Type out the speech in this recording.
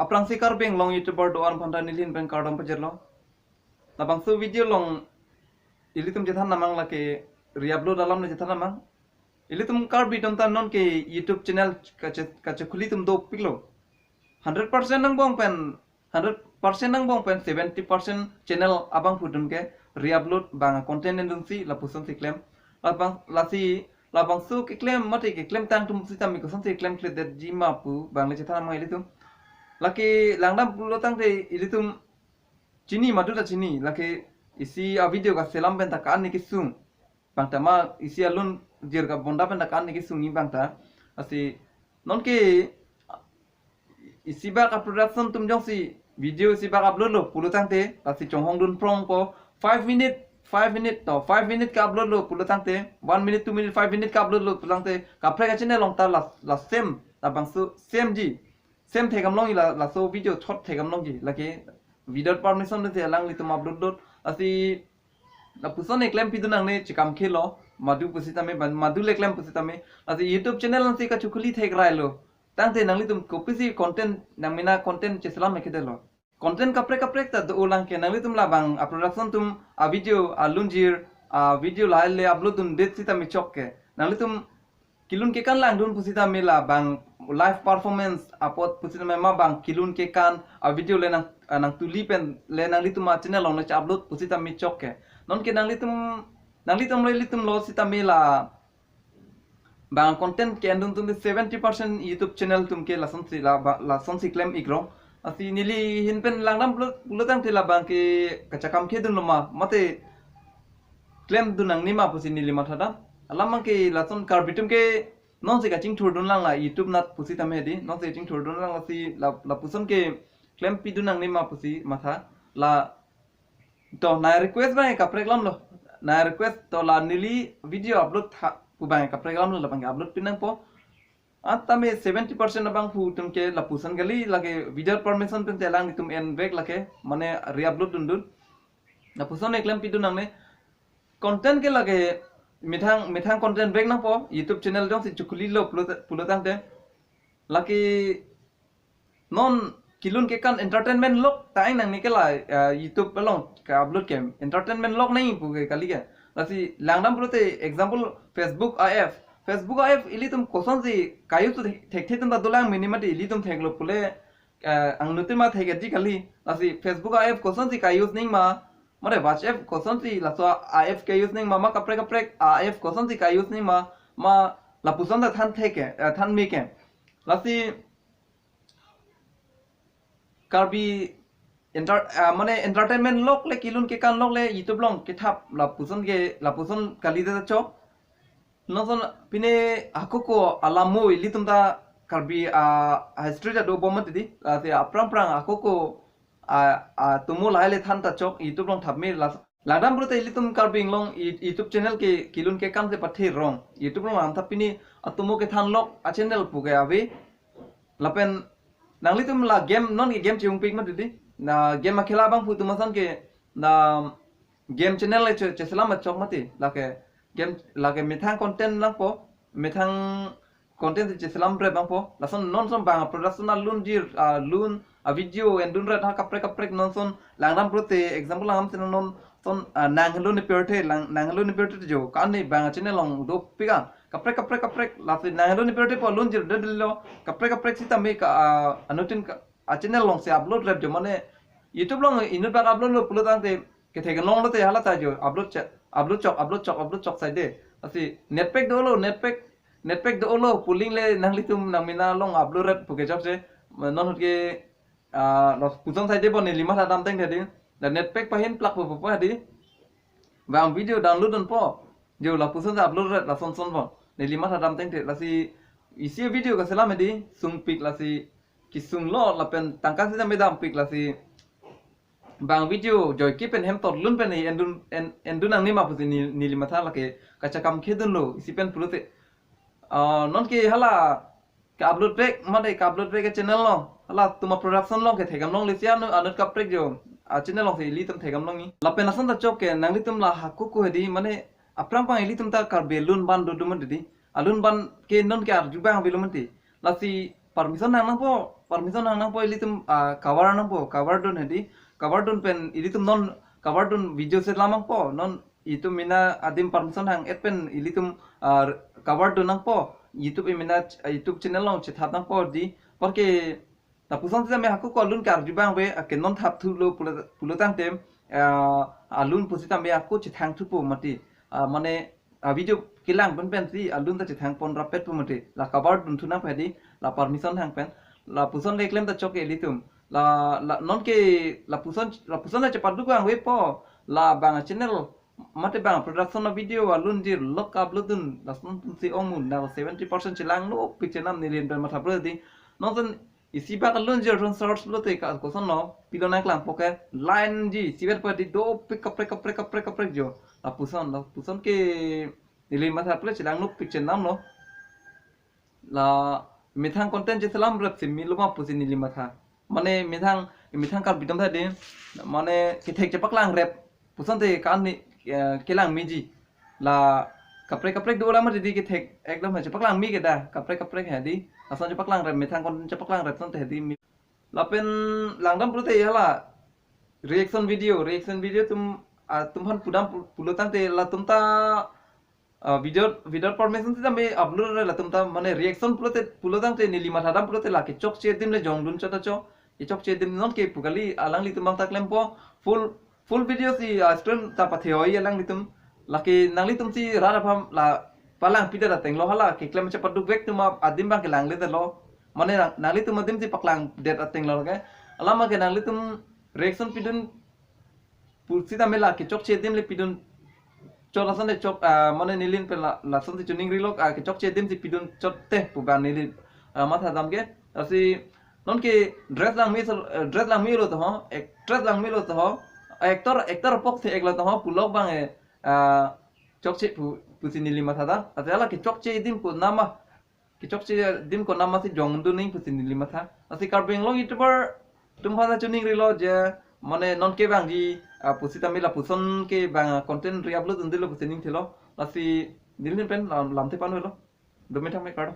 Aprang si karbing long YouTuber doan panda nilin ben KARDOM pajerlo. La bangso video long ilitum jethan namang la ke reupload dalam na jethan namang. Ilitum Karbi tonton non ke YouTube channel kache khuli tum do piklo. 100% nang bong pen 100% nang bong pen 70% channel abang pudun ke reupload bang content endung si la puson si claim. La bang su ke claim mati ke claim tang tum si tam ko son si claim kle de jima pu bang le jethan namang ilitum. Laki langdam pulo tang de ilitum chini maduda chini laki isi a video ka selam ben tak an ni kisung bang tama isi alun jir ka bonda ben tak an ni kisung ni bang ta asi non ke isi ba ka production tum Jongsi video isi ba upload lo pulo tang te asi chonghong dun prong po 5 minute to 5 minute ka upload lo pulo tang te 1 minute 2 minute 5 minute ka upload lo pulo tang te ka pre ka channel long ta la same la bang su same ji same the kam long la so video thot the kam long ji laki without permission te lang li tum upload dot asi la puson e claim pidu nang ne chikam khelo madu pusita me madu le claim pusita me asi YouTube channel nang se ka chukuli thek rai lo tang te nang li tum copy si content nang mina content cheselam me khedelo content kaprek ta do ulang ke nang li tum la bang a production tum a video a lunjir a video la le upload tum det sita me chokche nang li tum kilun ke kan lang dun pusita me la bang live performance apot pusita me ma bang kilun ke kan a video le nang tuli pen le nang litum ma channel long na upload pusita mi chokche non ke nang litum lo sita me la bang content ke andun tum 70% YouTube channel tum ke la son si claim igro asi nili hin pen langdam bulutang tila bang ke kachakam ke dun loma mate claim dunang nima pusi nili mathada alamang ke la son karbitum ke non se ka ching thur dun lang la YouTube nat pusita me di non se ching thur dun lang la si la puson ke claim pidunang nima pusi matha la to na request bang kaprek lam lo na request to la nili video upload pu bang kaprek lam lo la bang upload pinang po आता में 70% abang pu tum ke la pusan gali lage video permission pen telang ni tum en back lage mane re-upload dun la pusan ek lam pidunang ne content ke lage methang content back na po YouTube channel dong si chukuli lo pulotang te laki non kilun ke kan entertainment log taing nang ni ke la YouTube pelong ka upload ke entertainment log nahi pu ke kali ke lasi langdam pulote example Facebook AF ili tum koson si kayu tu thek tum da dolang minimati ili tum thek lo pule ang nutin ma thek ji kali lasi Facebook AF koson si kayu ning ma mare WhatsApp koson si la so AF kayu ning ma kaprek AF koson si kayu ning ma la puson da than thek than mi ke lasi Karbi mane entertainment log le kilun ke kan log le YouTube long ke thap la puson kali da cho nonton pine aku ko alamu ilitum ta Karbi history da do bomat di ate aprang aku ko tumul haile than ta chok YouTube long thap me ladam brote ilitum Karbi long YouTube channel ke kilun ke kam se pathe rong YouTube long am thapini atumo ke than lok a channel pu ke ave lapen nanglitum la game non ke game chung pik mat di na game ma khela bang pu tumasan ke na game channel le cheselam chok mati game lage methang content lang po methang content cheselam bre bang po lason non son bang production lunjir lun a video endun rat ha kaprek non son langram prote example lang am non son nanglun ni perte jo kan ni bang channel long do pika kaprek lafi nanglun ni perte po lunjir dedlo kaprek sita me ka anutin a channel long se upload rap jo mane YouTube long inut bang upload lo pulotang te ke thegen long lo te hala ta jo upload chok sai de asi netpack do lo pulling le nang litum nang mina long upload rat puke job se non hot ke lo pusong sai de bon ni 5 dam teng de dan netpack pahin plug po di bang video download don po jo la pusong sa upload rat la son bon ni 5 dam teng de la si isi video ka selam di sung pik la si kisung lo la pen tangka si dam pik la si bang video joy kipen hem tot lun pen endun nang ni ma pusi ni 5 tha la ke kachakam khedun lo isi pen pulote non ke hala ka upload back made ka upload back ke channel lo hala tuma production lo ke thegam long le sia no anut kaprek jo a channel lo se li tum thegam long ni la pen asan ta chok ke nang li tum la hakku ko hedi mane aprang pang li tum ta kar belun ban do dum di alun ban ke non ke ar jubang belum ti la si permission nang po permission nang po ilitum cover nang po cover dun hedi cover dun pen ilitum non cover dun video set lamang po non itu mina adim permission hang et pen ilitum cover dun nang po YouTube mina YouTube channel long thap nang po di porque ta puson se me haku ko lun kar jibang be ke non thap thu lo pulotang tem alun pusita me aku thang thu po mati mane video kilang pen si alun ta thang pon rapet po mati la cover dun thu nang phedi la permission hang pen la puson le klem ta chok elitum la non ke la puson la cepat du bang we po la bang channel mate bang production na video alun dir lok uploadun la son si omun na 70% chilang no picture nam nilin pen matha prodi non son isi ba alun jer ron source lo te ka ko son no pilona klang poke line ji siber pa di do pick up jo la puson ke nilin matha pre chilang no picture nam no la Methang content cheselam rap sim miluma pusin nili matha mane methang kar bidam thade mane kithek chapak lang rap pusan te kan ni kelang miji la kaprek dola mar di kithek ekdam chapak lang mi keda kaprek hadi asan chapak lang rap methang content chapak lang rap san te hadi la pen langdam purute yala reaction video tum tumhan pudam pulotang te la tumta video permission se me upload re latum ta mane reaction pulotang te nili mathadam pulote la ke chokche dim le jong dun chata cho e chokche dim non ke pugali alang li tumang taklem po full video si stream ta pathe hoi alang li tum la ke nang li tum si rara pham la palang pidara teng lo hala ke klem chapat du vek tum adim bang ke lang le lo mane nang li tum adim si paklang det ateng lo ke alama ke nang li tum reaction pidun pulsita mela ke chokche dim le pidun chok lasan de chok mane nilin pe lasan de tuning rilok ke chok che dim si pidun chot te puban nilin matha dam ke asi non ke dress lang mi lo to ho dress lang mi lo to ho actor pok se ekla to ho pulok bang e chok che pusi nilin matha da atala ke chok che dim ko nama ke chok che dim ko nama si jong du ning pusi nilin matha asi karbing lo youtuber tum phada tuning rilo je mane non ke bang di pusita mila puson ke bang content re upload undilo pusining thilo asi nilin pen lamte panu lo do Methang me kado